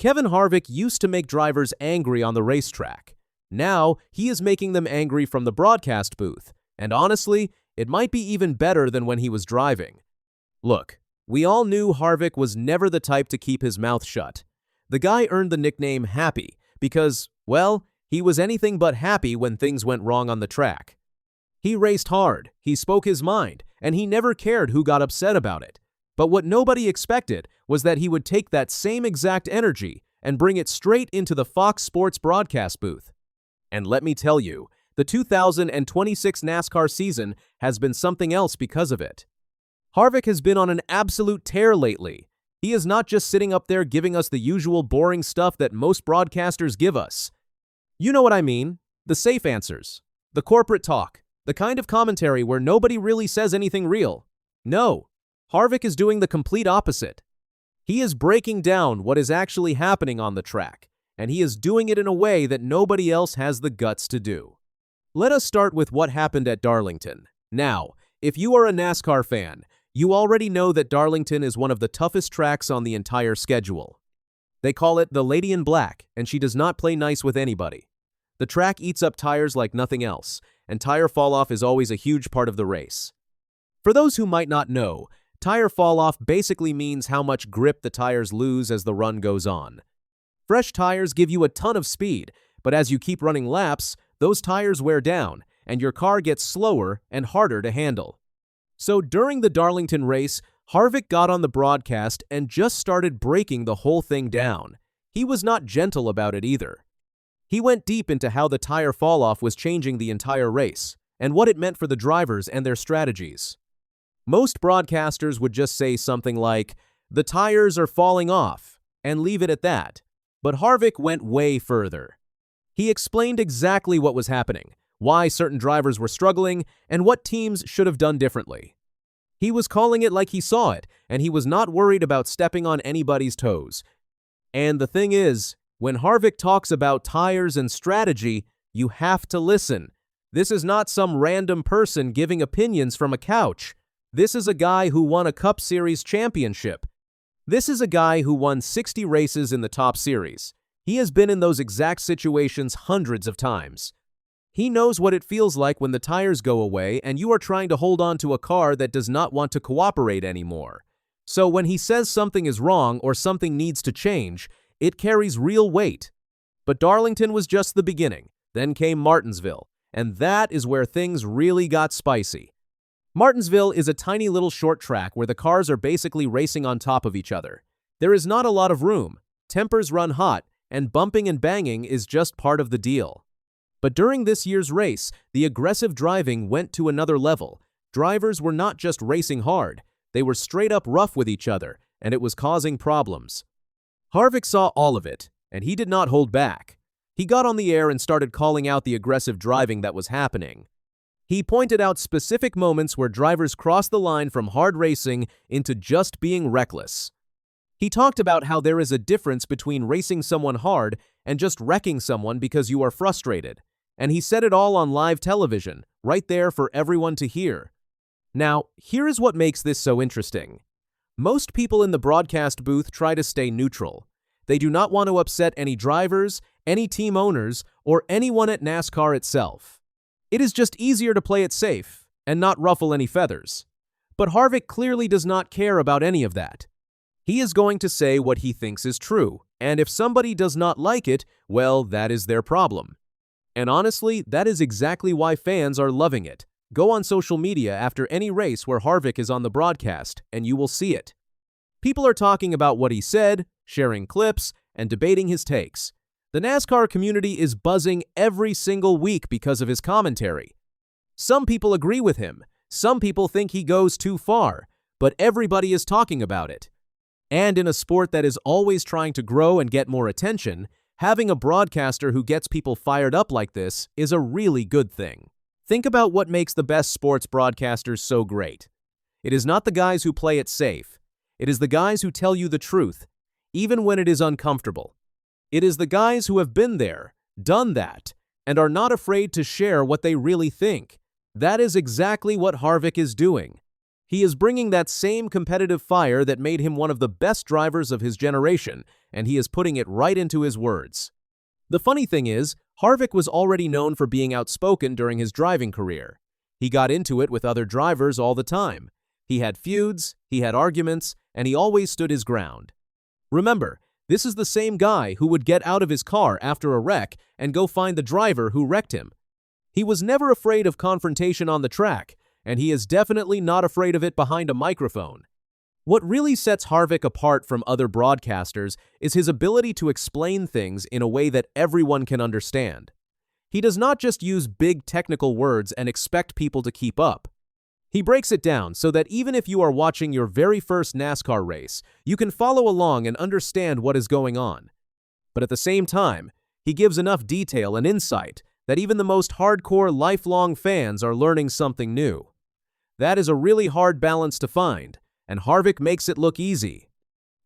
Kevin Harvick used to make drivers angry on the racetrack. Now, he is making them angry from the broadcast booth, and honestly, it might be even better than when he was driving. Look, we all knew Harvick was never the type to keep his mouth shut. The guy earned the nickname Happy because, well, he was anything but happy when things went wrong on the track. He raced hard, he spoke his mind, and he never cared who got upset about it. But what nobody expected was that he would take that same exact energy and bring it straight into the Fox Sports broadcast booth. And let me tell you, the 2026 NASCAR season has been something else because of it. Harvick has been on an absolute tear lately. He is not just sitting up there giving us the usual boring stuff that most broadcasters give us. You know what I mean? The safe answers, the corporate talk, the kind of commentary where nobody really says anything real. No, Harvick is doing the complete opposite. He is breaking down what is actually happening on the track, and he is doing it in a way that nobody else has the guts to do. Let us start with what happened at Darlington. Now, if you are a NASCAR fan, you already know that Darlington is one of the toughest tracks on the entire schedule. They call it the Lady in Black, and she does not play nice with anybody. The track eats up tires like nothing else, and tire fall-off is always a huge part of the race. For those who might not know, tire fall-off basically means how much grip the tires lose as the run goes on. Fresh tires give you a ton of speed, but as you keep running laps, those tires wear down, and your car gets slower and harder to handle. So during the Darlington race, Harvick got on the broadcast and just started breaking the whole thing down. He was not gentle about it either. He went deep into how the tire fall-off was changing the entire race, and what it meant for the drivers and their strategies. Most broadcasters would just say something like, "The tires are falling off," and leave it at that. But Harvick went way further. He explained exactly what was happening, why certain drivers were struggling, and what teams should have done differently. He was calling it like he saw it, and he was not worried about stepping on anybody's toes. And the thing is, when Harvick talks about tires and strategy, you have to listen. This is not some random person giving opinions from a couch. This is a guy who won a Cup Series championship. This is a guy who won 60 races in the top series. He has been in those exact situations hundreds of times. He knows what it feels like when the tires go away and you are trying to hold on to a car that does not want to cooperate anymore. So when he says something is wrong or something needs to change, it carries real weight. But Darlington was just the beginning. Then came Martinsville, and that is where things really got spicy. Martinsville is a tiny little short track where the cars are basically racing on top of each other. There is not a lot of room, tempers run hot, and bumping and banging is just part of the deal. But during this year's race, the aggressive driving went to another level. Drivers were not just racing hard, they were straight up rough with each other, and it was causing problems. Harvick saw all of it, and he did not hold back. He got on the air and started calling out the aggressive driving that was happening. He pointed out specific moments where drivers crossed the line from hard racing into just being reckless. He talked about how there is a difference between racing someone hard and just wrecking someone because you are frustrated. And he said it all on live television, right there for everyone to hear. Now, here is what makes this so interesting. Most people in the broadcast booth try to stay neutral. They do not want to upset any drivers, any team owners, or anyone at NASCAR itself. It is just easier to play it safe and not ruffle any feathers. But Harvick clearly does not care about any of that. He is going to say what he thinks is true, and if somebody does not like it, well, that is their problem. And honestly, that is exactly why fans are loving it. Go on social media after any race where Harvick is on the broadcast, and you will see it. People are talking about what he said, sharing clips, and debating his takes. The NASCAR community is buzzing every single week because of his commentary. Some people agree with him, some people think he goes too far, but everybody is talking about it. And in a sport that is always trying to grow and get more attention, having a broadcaster who gets people fired up like this is a really good thing. Think about what makes the best sports broadcasters so great. It is not the guys who play it safe. It is the guys who tell you the truth, even when it is uncomfortable. It is the guys who have been there, done that, and are not afraid to share what they really think. That is exactly what Harvick is doing. He is bringing that same competitive fire that made him one of the best drivers of his generation, and he is putting it right into his words. The funny thing is, Harvick was already known for being outspoken during his driving career. He got into it with other drivers all the time. He had feuds, he had arguments, and he always stood his ground. Remember, this is the same guy who would get out of his car after a wreck and go find the driver who wrecked him. He was never afraid of confrontation on the track, and he is definitely not afraid of it behind a microphone. What really sets Harvick apart from other broadcasters is his ability to explain things in a way that everyone can understand. He does not just use big technical words and expect people to keep up. He breaks it down so that even if you are watching your very first NASCAR race, you can follow along and understand what is going on. But at the same time, he gives enough detail and insight that even the most hardcore lifelong fans are learning something new. That is a really hard balance to find, and Harvick makes it look easy.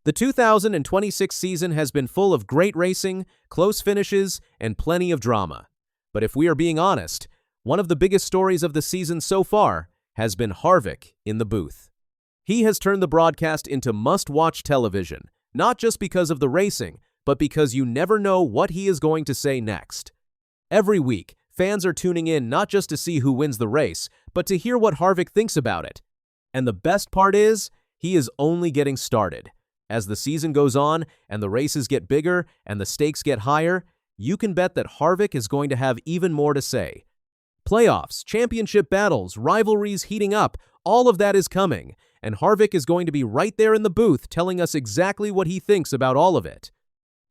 The 2026 season has been full of great racing, close finishes, and plenty of drama. But if we are being honest, one of the biggest stories of the season so far has been Harvick in the booth. He has turned the broadcast into must-watch television, not just because of the racing, but because you never know what he is going to say next. Every week, fans are tuning in not just to see who wins the race, but to hear what Harvick thinks about it. And the best part is, he is only getting started. As the season goes on, and the races get bigger, and the stakes get higher, you can bet that Harvick is going to have even more to say. Playoffs, championship battles, rivalries heating up, all of that is coming, and Harvick is going to be right there in the booth telling us exactly what he thinks about all of it.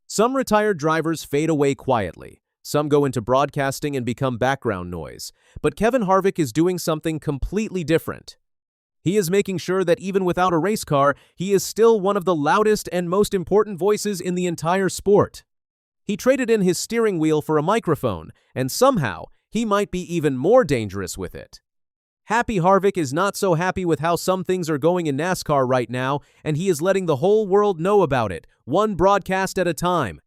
Some retired drivers fade away quietly. Some go into broadcasting and become background noise. But Kevin Harvick is doing something completely different. He is making sure that even without a race car, he is still one of the loudest and most important voices in the entire sport. He traded in his steering wheel for a microphone, and somehow, he might be even more dangerous with it. Happy Harvick is not so happy with how some things are going in NASCAR right now, and he is letting the whole world know about it, one broadcast at a time.